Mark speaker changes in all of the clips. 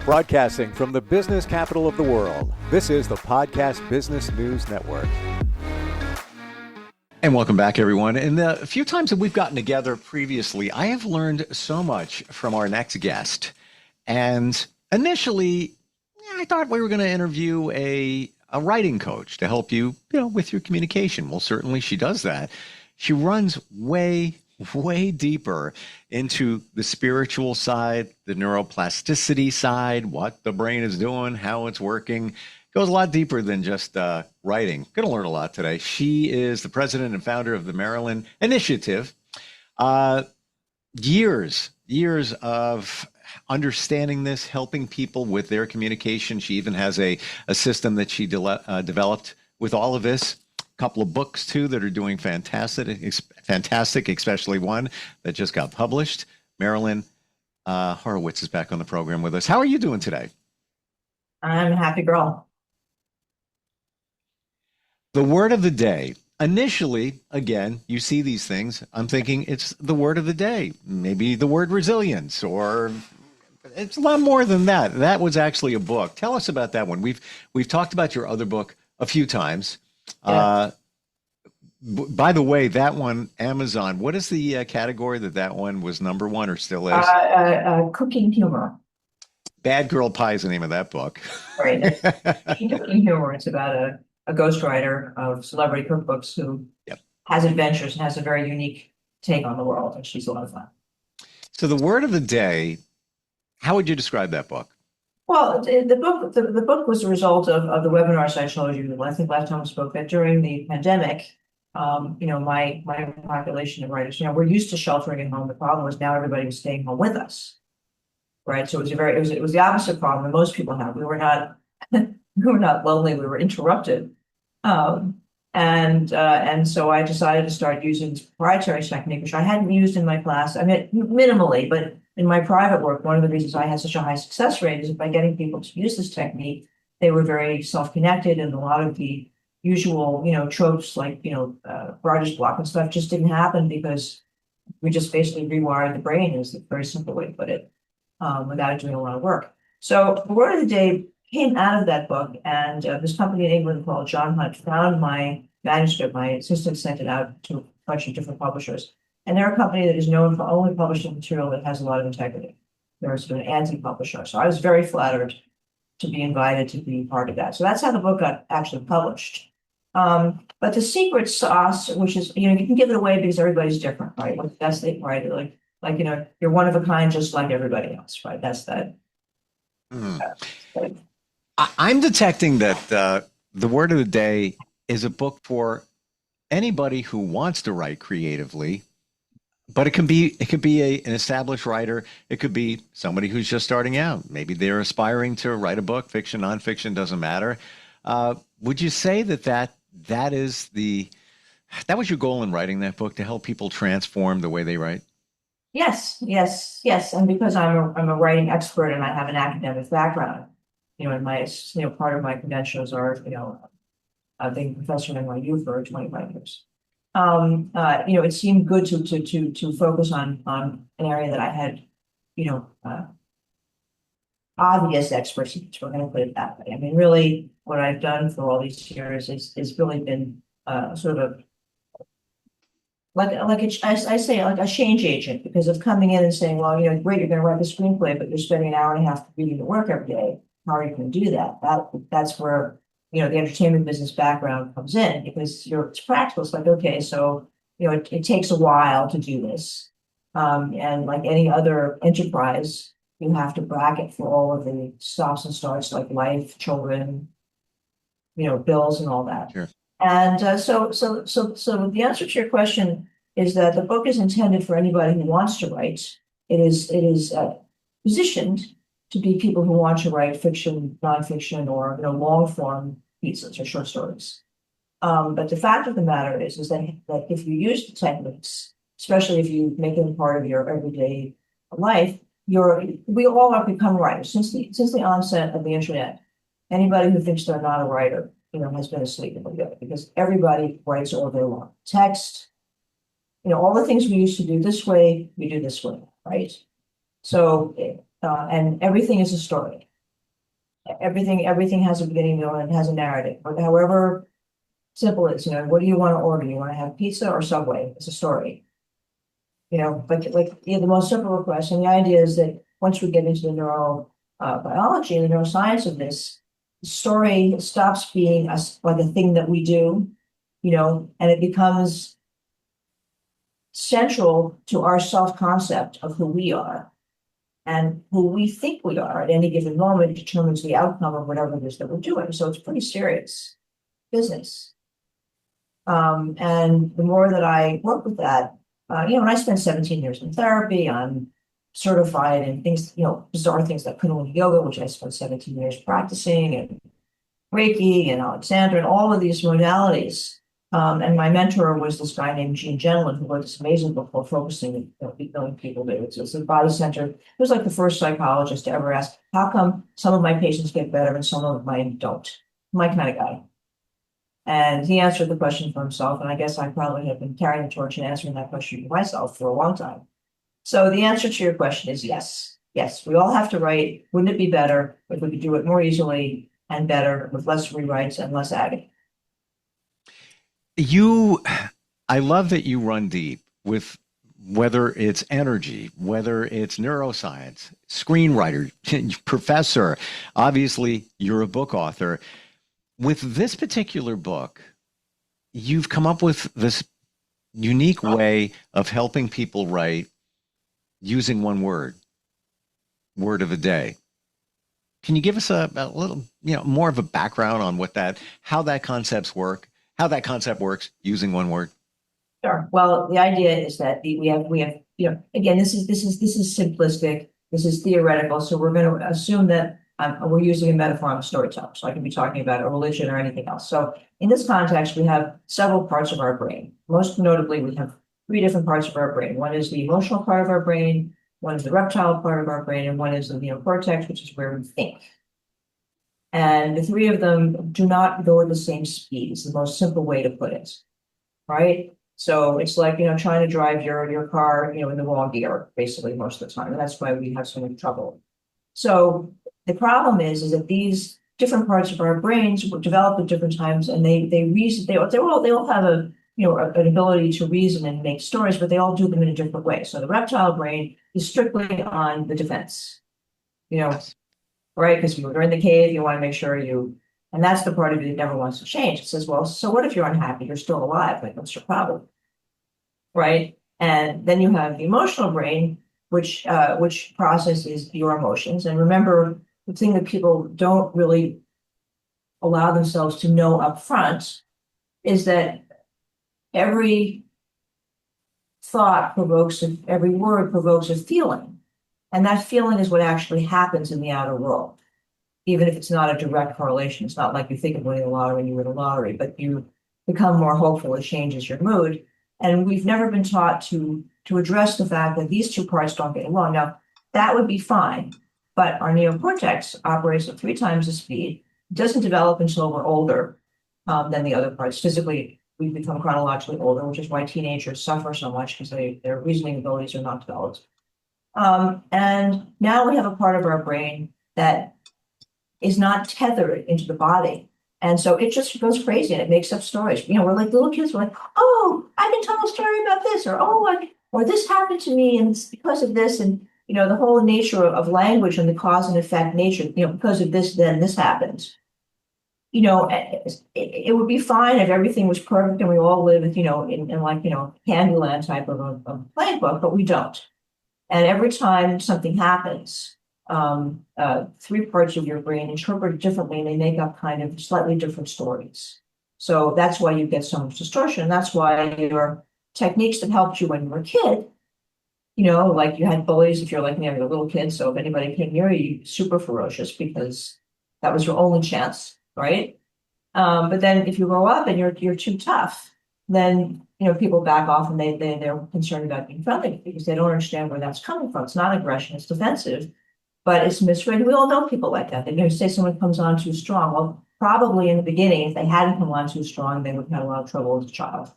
Speaker 1: Broadcasting from the business capital of the world, this is the Podcast Business News Network.
Speaker 2: And welcome back, everyone. In the few times that we've gotten together previously, I have learned so much from our next guest. And initially, I thought we were going to interview a writing coach to help you, with your communication. Well, certainly she does that. She runs way deeper into the spiritual side, the neuroplasticity side, what the brain is doing, how it's working. Goes a lot deeper than just writing. Going to learn a lot today. She is the president and founder of the Marilyn Initiative. Years of understanding this, helping people with their communication. She even has a system that she developed with all of this. A couple of books, too, that are doing fantastic, especially one that just got published. Marilyn Horowitz is back on the program with us. How are you doing today?
Speaker 3: I'm a happy girl.
Speaker 2: The word of the day. Initially, again, you see these things. I'm thinking it's the word of the day. Maybe the word resilience, or it's a lot more than that. That was actually a book. Tell us about that one. We've talked about your other book a few times. Yeah. By the way, that one, Amazon, what is the category that one was number one or still is?
Speaker 3: Cooking humor.
Speaker 2: Bad Girl Pie is the name of that book.
Speaker 3: Right. Cooking humor. It's about a ghostwriter of celebrity cookbooks who has adventures and has a very unique take on the world, and she's a lot of fun.
Speaker 2: So the word of the day, how would you describe that book?
Speaker 3: Well, the book was a result of the webinars I showed you. I think last time we spoke that during the pandemic, my population of writers, we're used to sheltering at home. The problem was now everybody was staying home with us, right? So it was the opposite problem that most people have. We were not lonely. We were interrupted, and so I decided to start using this proprietary technique, which I hadn't used in my class. I mean, minimally, but in my private work, one of the reasons I had such a high success rate is by getting people to use this technique, they were very self-connected, and a lot of the usual, tropes like, writer's block and stuff just didn't happen because we just basically rewired the brain, is a very simple way to put it, without doing a lot of work. So the word of the day came out of that book, and this company in England called John Hunt found my manuscript. My assistant sent it out to a bunch of different publishers. And they're a company that is known for only publishing material that has a lot of integrity. They're sort of an anti-publisher. So I was very flattered to be invited to be part of that. So that's how the book got actually published. But the secret sauce, which is, you can give it away because everybody's different, right? Like that's the right, like you're one of a kind, just like everybody else, right? That's that.
Speaker 2: I'm detecting that the word of the day is a book for anybody who wants to write creatively. But it could be an established writer. It could be somebody who's just starting out. Maybe they're aspiring to write a book, fiction, nonfiction, doesn't matter. Would you say that was your goal in writing that book, to help people transform the way they write?
Speaker 3: Yes. And because I'm a writing expert and I have an academic background, and my part of my credentials are I've been professor at NYU for 25 years. It seemed good to focus on an area that I had, obvious expertise. We're going to put it that way. I mean, really, what I've done for all these years is really been sort of like a change agent, because of coming in and saying, well, great, you're going to write the screenplay, but you're spending an hour and a half reading the work every day. How are you going to do that? That's where the entertainment business background comes in, because it's practical. It's like, okay, so, it takes a while to do this. And like any other enterprise, you have to bracket for all of the stops and starts, like life, children, bills and all that.
Speaker 2: Sure.
Speaker 3: And so the answer to your question is that the book is intended for anybody who wants to write. It is positioned to be people who want to write fiction, nonfiction, or long form pieces or short stories. But the fact of the matter is that if you use the techniques, especially if you make them part of your everyday life, we all have become writers since the onset of the internet. Anybody who thinks they're not a writer, has been asleep in the wheel, because everybody writes all day long. Text, all the things we used to do this way, we do this way, right? So, and everything is a story. everything has a beginning, middle, and it has a narrative. But however simple it is, what do you want to order? You want to have pizza or Subway? It's a story. But the most simple request. And the idea is that once we get into the biology and the neuroscience of this, the story stops being like a thing that we do, and it becomes central to our self-concept of who we are. And who we think we are at any given moment determines the outcome of whatever it is that we're doing. So it's pretty serious business. And the more that I work with that, when I spent 17 years in therapy, I'm certified in things, bizarre things like Kundalini yoga, which I spent 17 years practicing, and Reiki and Alexander and all of these modalities. And my mentor was this guy named Gene Genlin, who wrote this amazing book called Focusing, Knowing People Do. It's a body center. He was like the first psychologist to ever ask, how come some of my patients get better and some of mine don't? My kind of guy. And he answered the question for himself. And I guess I probably have been carrying the torch and answering that question for myself for a long time. So the answer to your question is yes. Yes, we all have to write. Wouldn't it be better if we could do it more easily and better with less rewrites and less agony?
Speaker 2: I love that you run deep with whether it's energy, whether it's neuroscience, screenwriter, professor. Obviously, you're a book author. With this particular book, you've come up with this unique way of helping people write using one word of the day. Can you give us a little, more of a background on how that concept works using one word?
Speaker 3: Sure. Well, the idea is that we have, again, this is simplistic. This is theoretical. So we're going to assume that we're using a metaphor on a storyteller. So I can be talking about a religion or anything else. So in this context, we have several parts of our brain. Most notably, we have 3 different parts of our brain. One is the emotional part of our brain, one is the reptile part of our brain, and one is the neocortex, which is where we think. And the 3 of them do not go at the same speed. It's the most simple way to put it, right? So it's like, trying to drive your car, in the wrong gear, basically, most of the time. And that's why we have so much trouble. So the problem is that these different parts of our brains were developed at different times, and they reason, they all have an ability to reason and make stories, but they all do them in a different way. So the reptile brain is strictly on the defense, right? Because you're in the cave, you want to make sure and that's the part of you that never wants to change. It says, well, so what if you're unhappy? You're still alive. Like, what's your problem? Right? And then you have the emotional brain, which processes your emotions. And remember, the thing that people don't really allow themselves to know up front is that every thought every word provokes a feeling. And that feeling is what actually happens in the outer world. Even if it's not a direct correlation, it's not like you think of winning the lottery and you win the lottery, but you become more hopeful, it changes your mood. And we've never been taught to address the fact that these 2 parts don't get along. Now, that would be fine, but our neocortex operates at 3 times the speed. It doesn't develop until we're older than the other parts. Physically, we become chronologically older, which is why teenagers suffer so much, because their reasoning abilities are not developed. And now we have a part of our brain that is not tethered into the body. And so it just goes crazy and it makes up stories. We're like little kids, we're like, oh, I can tell a story about this, or this happened to me and it's because of this. And, the whole nature of language and the cause and effect nature, because of this, then this happens. It would be fine if everything was perfect and we all lived, in like, Candyland type of a playbook, but we don't. And every time something happens, 3 parts of your brain interpret differently, and they make up kind of slightly different stories. So that's why you get so much distortion. That's why your techniques that helped you when you were a kid, like you had bullies if you're like me, you're a little kid. So if anybody came near you, super ferocious because that was your only chance, right? But then if you grow up and you're too tough, then people back off and they're concerned about being friendly because they don't understand where that's coming from. It's not aggression, it's defensive. But it's misread. We all know people like that. They're going to say someone comes on too strong. Well, probably in the beginning, if they hadn't come on too strong, they would have had a lot of trouble as a child.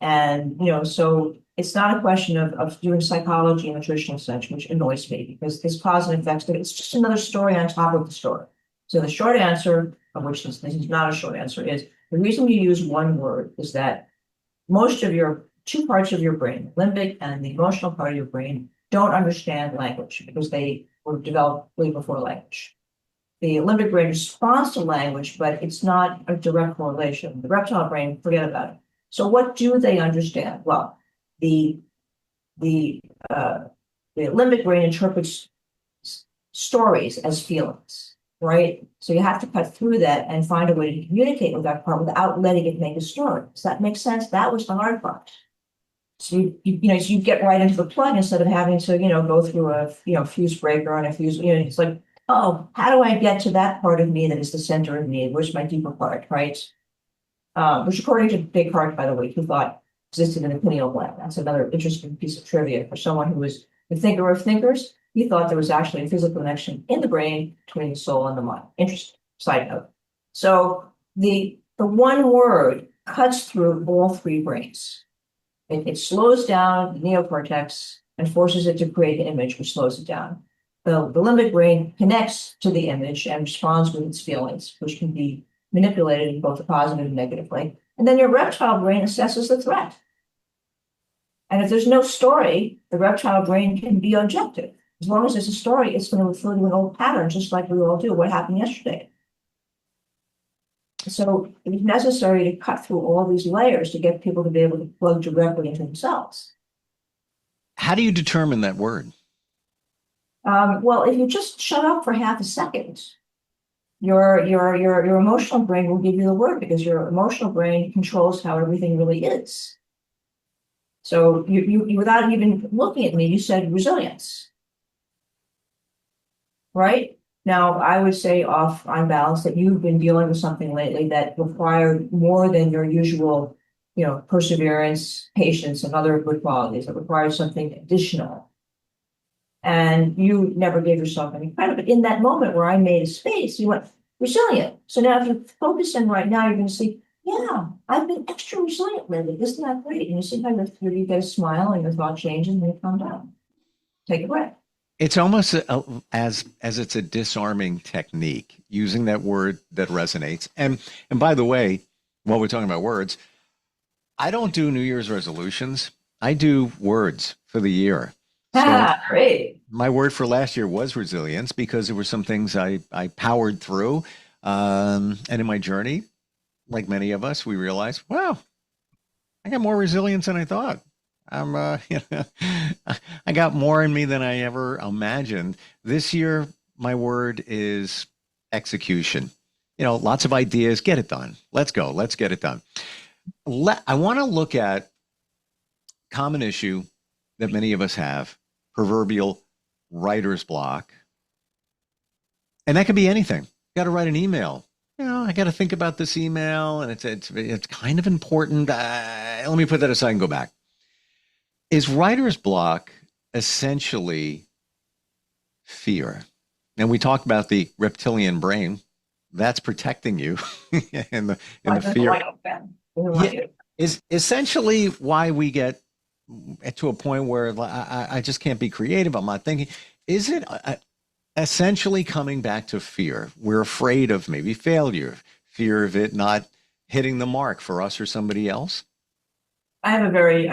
Speaker 3: And, so it's not a question of doing psychology in the traditional sense, which annoys me because this cause and effects, it's just another story on top of the story. So the short answer, of which this is not a short answer, is the reason you use one word is that most of your two parts of your brain, limbic and the emotional part of your brain, don't understand language because they were developed way before language. The limbic brain responds to language, but it's not a direct correlation. The reptile brain, forget about it. So what do they understand? Well, the the uh, the limbic brain interprets stories as feelings, right? So you have to cut through that and find a way to communicate with that part without letting it make a story. Does that make sense? That was the hard part. So so you get right into the plug instead of having to, go through a, fuse breaker and a fuse, it's like, oh, how do I get to that part of me that is the center of me? Where's my deeper part, right? Which according to Descartes, by the way, who thought existed in the pineal gland. That's another interesting piece of trivia for someone who was the thinker of thinkers. He thought there was actually a physical connection in the brain between the soul and the mind. Interesting side note. So the one word cuts through all three brains. It slows down the neocortex and forces it to create an image, which slows it down. The limbic brain connects to the image and responds with its feelings, which can be manipulated in both a positive and negative way. And then your reptile brain assesses the threat. And if there's no story, the reptile brain can be objective. As long as there's a story, it's going to refer to an old pattern, just like we all do. What happened yesterday? So it's necessary to cut through all these layers to get people to be able to plug directly into themselves.
Speaker 2: How do you determine that word?
Speaker 3: Well, if you just shut up for half a second, your emotional brain will give you the word because your emotional brain controls how everything really is. So you without even looking at me, you said resilience, right? Now, I would say on balance that you've been dealing with something lately that required more than your usual, perseverance, patience, and other good qualities. It required something additional. And you never gave yourself any credit. But in that moment where I made a space, you went resilient. So now if you focus in right now, you're going to see, yeah, I've been extra resilient lately. Isn't that great? And you see how you get a smile and your thought changes and you calm down. Take a breath.
Speaker 2: It's almost as it's a disarming technique, using that word that resonates. And by the way, while we're talking about words, I don't do New Year's resolutions. I do words for the year. So
Speaker 3: Great.
Speaker 2: my word for last year was resilience because there were some things I powered through. And in my journey, like many of us, we realized, wow, I got more resilience than I thought. I got more in me than I ever imagined. This year, my word is execution. Lots of ideas, get it done. Let's go. Let's get it done. I want to look at common issue that many of us have, proverbial writer's block. And that could be anything. Got to write an email. I got to think about this email and it's kind of important. Let me put that aside and go back. Is writer's block essentially fear? And we talked about the reptilian brain. That's protecting you in the fear. Yeah, is essentially why we get to a point where I just can't be creative. I'm not thinking. Is it essentially coming back to fear? We're afraid of maybe failure, fear of it not hitting the mark for us or somebody else.
Speaker 3: I have a very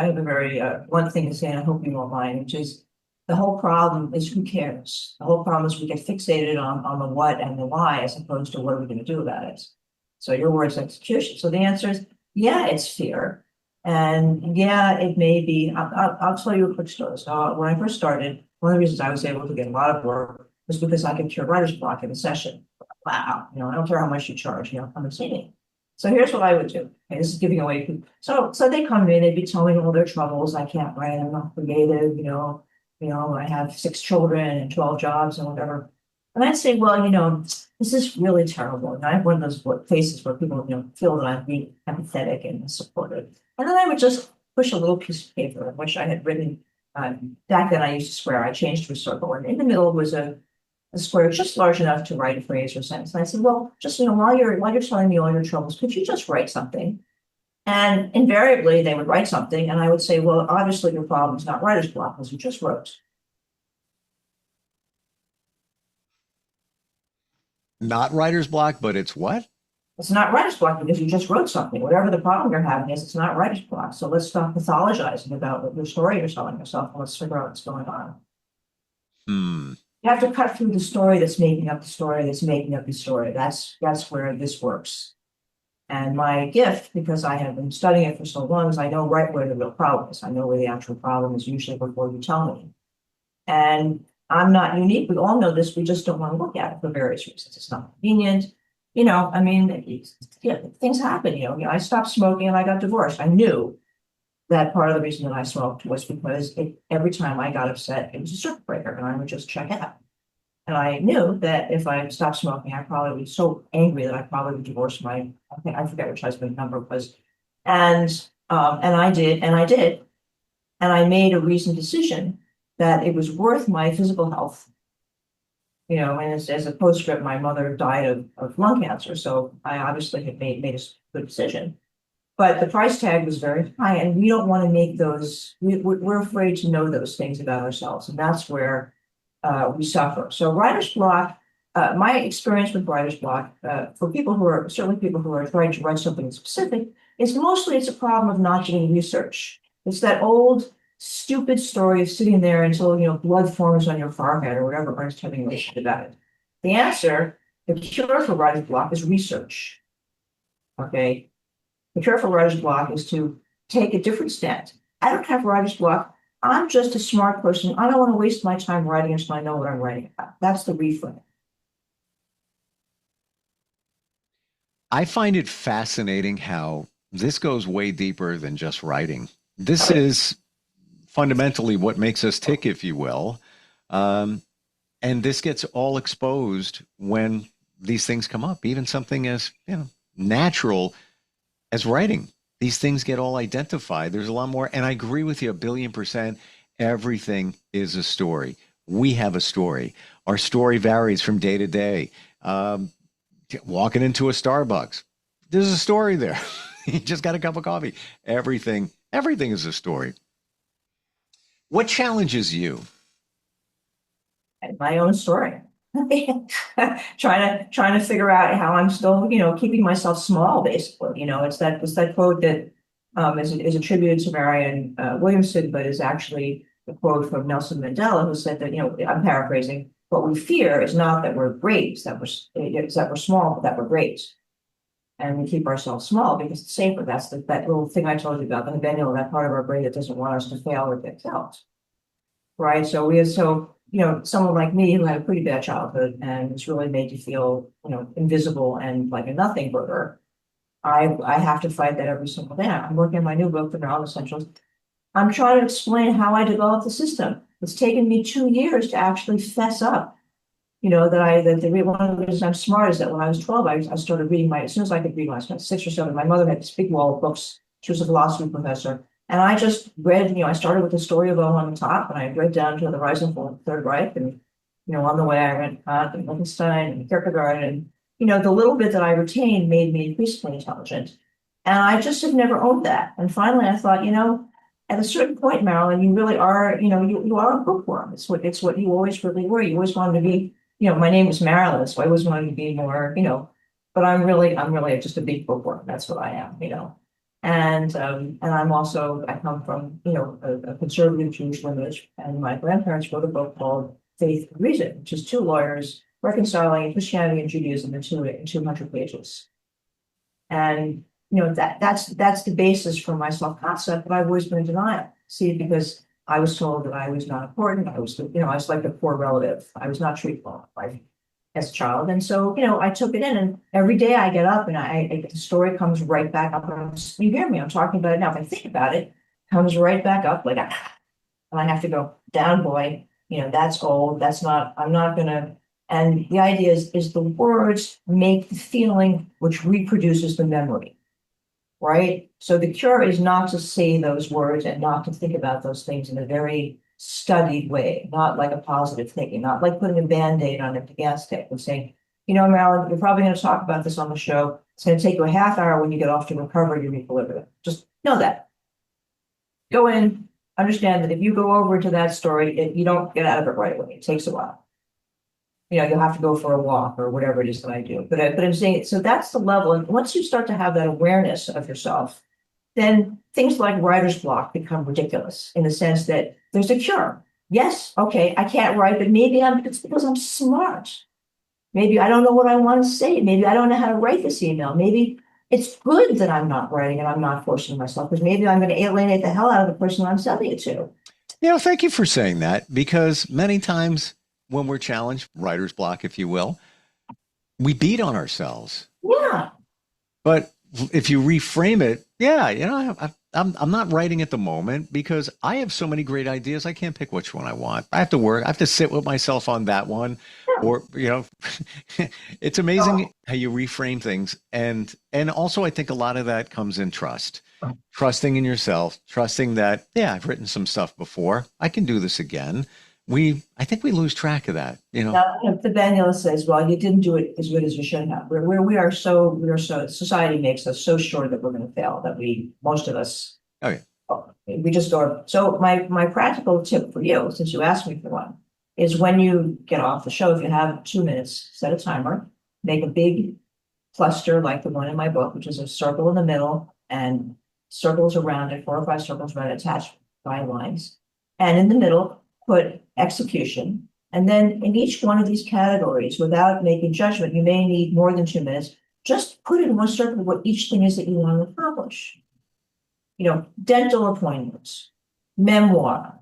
Speaker 3: one thing to say, and I hope you won't mind, which is the whole problem is who cares? The whole problem is we get fixated on the what and the why as opposed to what are we going to do about it. So your word's execution. So the answer is, yeah, it's fear. And yeah, it may be, I'll tell you a quick story. So when I first started, one of the reasons I was able to get a lot of work was because I could cure writer's block in a session. Wow, I don't care how much you charge, come and see me. So here's what I would do. Okay, this is giving away food. So they come in, they'd be telling me all their troubles. I can't write, I'm not creative, I have 6 children and 12 jobs and whatever. And I'd say, well, this is really terrible. And I have one of those faces where people, feel that I'm being empathetic and supportive. And then I would just push a little piece of paper, which I had written. Back then I used to square, I changed to a circle. And in the middle was a square just large enough to write a phrase or sentence. And I said, well, just, while you're telling me all your troubles, could you just write something? And invariably they would write something. And I would say, well, obviously your problem is not writer's block because you just wrote.
Speaker 2: Not writer's block, but it's what?
Speaker 3: It's not writer's block because you just wrote something. Whatever the problem you're having is, it's not writer's block. So let's stop pathologizing about what your story you're telling yourself, and let's figure out what's going on.
Speaker 2: Hmm.
Speaker 3: You have to cut through the story that's making up the story that's making up the story. That's where this works. And my gift, because I have been studying it for so long, is I know right where the real problem is. I know where the actual problem is usually before you tell me. And I'm not unique. We all know this. We just don't want to look at it for various reasons. It's not convenient. I mean, things happen. I stopped smoking and I got divorced. I knew that part of the reason that I smoked was because every time I got upset, it was a circuit breaker and I would just check out. And I knew that if I stopped smoking, I probably would be so angry that I probably would divorce I forget which husband number it was. And I did, and I did. And I made a reasoned decision that it was worth my physical health. And as a postscript, my mother died of lung cancer. So I obviously had made a good decision. But the price tag was very high, and we don't want to make we're afraid to know those things about ourselves. And that's where we suffer. So writer's block, my experience with writer's block, for certainly people who are trying to write something specific, is mostly it's a problem of not doing research. It's that old stupid story of sitting there until, blood forms on your forehead or whatever Ernest Hemingway said about it. The answer, the cure for writer's block is research. Okay. The cure for writer's block is to take a different stance. I don't have writer's block. I'm just a smart person. I don't want to waste my time writing until I know what I'm writing about. That's the reframe.
Speaker 2: I find it fascinating how this goes way deeper than just writing. This is fundamentally what makes us tick, if you will. And this gets all exposed when these things come up, even something as natural as writing. These things get all identified. There's a lot more. And I agree with you 1,000,000,000%. Everything is a story. We have a story. Our story varies from day to day. Walking into a Starbucks, there's a story there. You just got a cup of coffee. Everything is a story. What challenges you?
Speaker 3: My own story. trying to figure out how I'm still, keeping myself small, basically. It's that quote that is attributed to Marianne Williamson, but is actually a quote from Nelson Mandela, who said that, I'm paraphrasing, what we fear is not that we're great, it's that we're small, but that we're great. And we keep ourselves small because it's safer. That's that little thing I told you about, the habenula, that part of our brain that doesn't want us to fail or get killed. Right. So someone like me who had a pretty bad childhood and was really made to feel, invisible and like a nothing burger, I have to fight that every single day. I'm working on my new book, The Marilyn Essentials. I'm trying to explain how I developed the system. It's taken me 2 years to actually fess up. One of the reasons I'm smart is that when I was 12, I started reading as soon as I could read when I was 6 or 7. My mother had this big wall of books. She was a philosophy professor. And I just read, I started with the story of O on the top, and I read down to the Rising from the Third Reich. And, on the way I read Kant and Wittgenstein and Kierkegaard. And, the little bit that I retained made me increasingly intelligent. And I just have never owned that. And finally, I thought, at a certain point, Marilyn, you really are, you are a bookworm. It's what you always really were. You always wanted to be, my name was Marilyn, so I always wanted to be more, but I'm really just a big bookworm. That's what I am, And I come from, a conservative Jewish lineage, and my grandparents wrote a book called Faith and Reason, which is two lawyers reconciling Christianity and Judaism in 200 pages. And, that's the basis for my self-concept, but I've always been in denial. See, because I was told that I was not important. I was like a poor relative. I was not treatable as a child. And so, I took it in, and every day I get up and the story comes right back up. You hear me, I'm talking about it now. If I think about it, it comes right back up and I have to go down, boy, that's old. That's not, I'm not going to. And the idea is the words make the feeling, which reproduces the memory, right? So the cure is not to say those words and not to think about those things in a very studied way, not like a positive thinking, not like putting a Band-Aid on a gas tank and saying, Marilyn, you're probably going to talk about this on the show. It's going to take you a half hour when you get off to recover your equilibrium. Just know that. Go in, understand that if you go over to that story, you don't get out of it right away. It takes a while. You'll have to go for a walk or whatever it is that I do. But I'm saying, so that's the level. And once you start to have that awareness of yourself, then things like writer's block become ridiculous in the sense that there's a cure. Yes, okay, I can't write, but maybe it's because I'm smart. Maybe I don't know what I want to say. Maybe I don't know how to write this email. Maybe it's good that I'm not writing and I'm not forcing myself because maybe I'm going to alienate the hell out of the person I'm sending it to.
Speaker 2: Thank you for saying that, because many times when we're challenged, writer's block, if you will, we beat on ourselves.
Speaker 3: Yeah.
Speaker 2: But if you reframe it, I'm not writing at the moment because I have so many great ideas. I can't pick which one I want. I have to work. I have to sit with myself on that one. Or, it's amazing how you reframe things. And also I think a lot of that comes in trust. Trusting in yourself, trusting that, I've written some stuff before. I can do this again. I think we lose track of that,
Speaker 3: Now, the Daniela says, well, you didn't do it as good as you should have. We are so, society makes us so sure that we're going to fail that most of us,
Speaker 2: Okay.
Speaker 3: we just go. So my practical tip for you, since you asked me for one, is when you get off the show, if you have 2 minutes, set a timer, make a big cluster like the one in my book, which is a circle in the middle and circles around it, 4 or 5 circles around it attached by lines. And in the middle, put execution. And then in each one of these categories, without making judgment, you may need more than 2 minutes. Just put in one circle what each thing is that you want to accomplish. Dental appointments, memoir.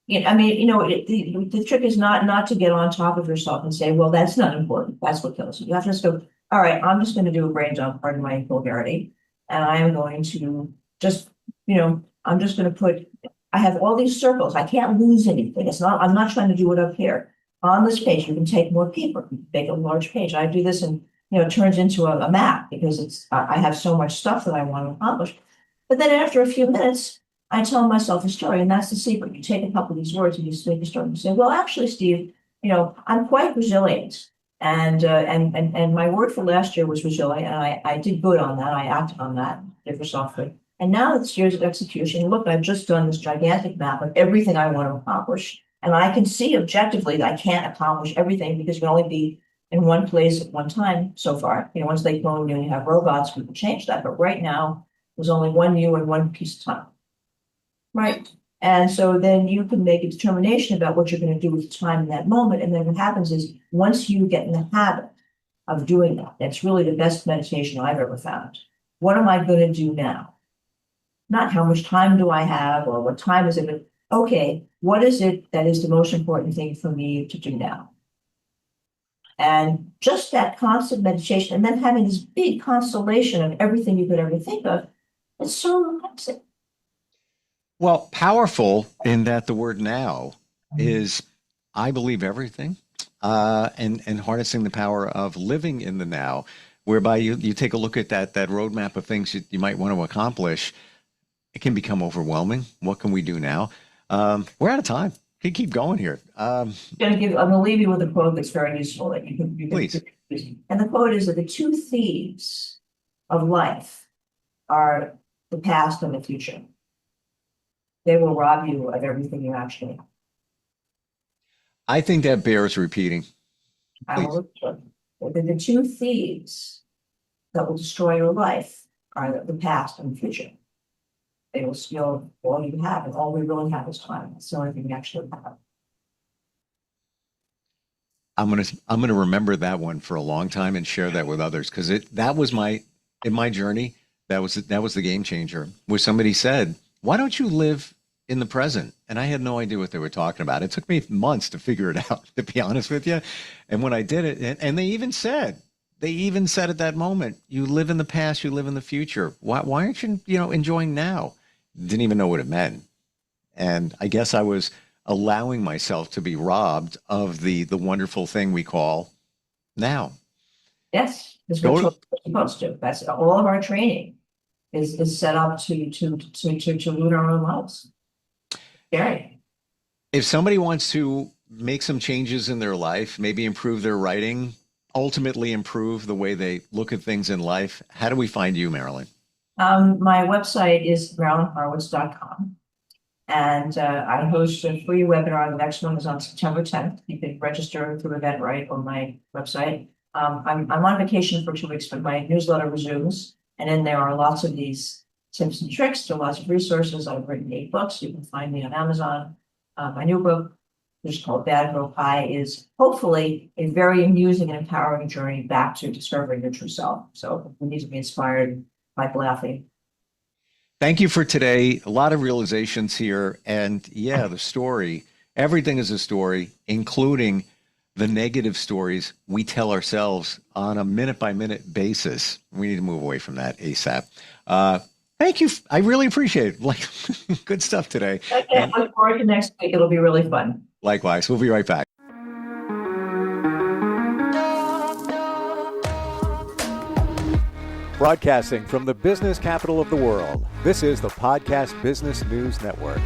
Speaker 3: The trick is not to get on top of yourself and say, well, that's not important. That's what kills you. You have to just go, all right, I'm just going to do a brain dump, pardon my vulgarity. And I am going to just, I'm just going to put, I have all these circles. I can't lose anything. I'm not trying to do it up here. On this page, you can take more paper, make a large page. I do this and, it turns into a map because I have so much stuff that I want to accomplish. But then after a few minutes, I tell myself a story, and that's the secret. You take a couple of these words and you make a story and say, well, actually, Steve, I'm quite resilient. And my word for last year was resilient, and I did good on that. I acted on that, did for software. And now it's years of execution. Look, I've just done this gigantic map of everything I want to accomplish. And I can see objectively that I can't accomplish everything because you can only be in one place at one time so far. Once they clone you and you have robots, we can change that. But right now, there's only one you and one piece of time. Right. And so then you can make a determination about what you're going to do with the time in that moment. And then what happens is once you get in the habit of doing that, that's really the best meditation I've ever found. What am I going to do now? Not how much time do I have or what time is it, but okay, what is it that is the most important thing for me to do now? And just that constant meditation and then having this big constellation of everything you could ever think of, it's so relaxing.
Speaker 2: Well, powerful in that the word now is, I believe, everything, and harnessing the power of living in the now, whereby you take a look at that roadmap of things you might want to accomplish. It can become overwhelming. What can we do now? We're out of time. We keep going here.
Speaker 3: I'm going to leave you with a quote that's very useful that you can
Speaker 2: Please.
Speaker 3: And the quote is that the two thieves of life are the past and the future. They will rob you of everything you actually have.
Speaker 2: I think that bears repeating.
Speaker 3: The two thieves that will destroy your life are the past and the future. They will steal all you have, and all we really have is time. That's the only thing we actually have.
Speaker 2: I'm gonna remember that one for a long time and share that with others, because that was in my journey. That was the game changer, where somebody said, why don't you live in the present? And I had no idea what they were talking about. It took me months to figure it out, to be honest with you. And when I did it, and they even said at that moment, you live in the past, you live in the future. Why aren't you, enjoying now? Didn't even know what it meant. And I guess I was allowing myself to be robbed of the wonderful thing we call now.
Speaker 3: Yes, because we're supposed to. That's all of our training is set up to loot our own lives. Scary.
Speaker 2: If somebody wants to make some changes in their life, maybe improve their writing, ultimately improve the way they look at things in life, how do we find you, Marilyn?
Speaker 3: My website is marilynhorowitz.com. And I host a free webinar. The next one is on September 10th. You can register through Eventbrite on my website. I'm on vacation for 2 weeks, but my newsletter resumes. And in there are lots of these tips and tricks. There are lots of resources. I've written 8 books. You can find me on Amazon. My new book, which is called Bad Girl Pie, is hopefully a very amusing and empowering journey back to discovering your true self. So we need to be inspired by laughing.
Speaker 2: Thank you for today. A lot of realizations here. And yeah, the story, everything is a story, including the negative stories we tell ourselves on a minute by minute basis. We need to move away from that ASAP. Thank you. I really appreciate it. Like, good stuff today.
Speaker 3: Okay, I look forward to next week. It'll be really fun.
Speaker 2: Likewise. We'll be right back.
Speaker 1: Broadcasting from the business capital of the world, this is the Podcast Business News Network.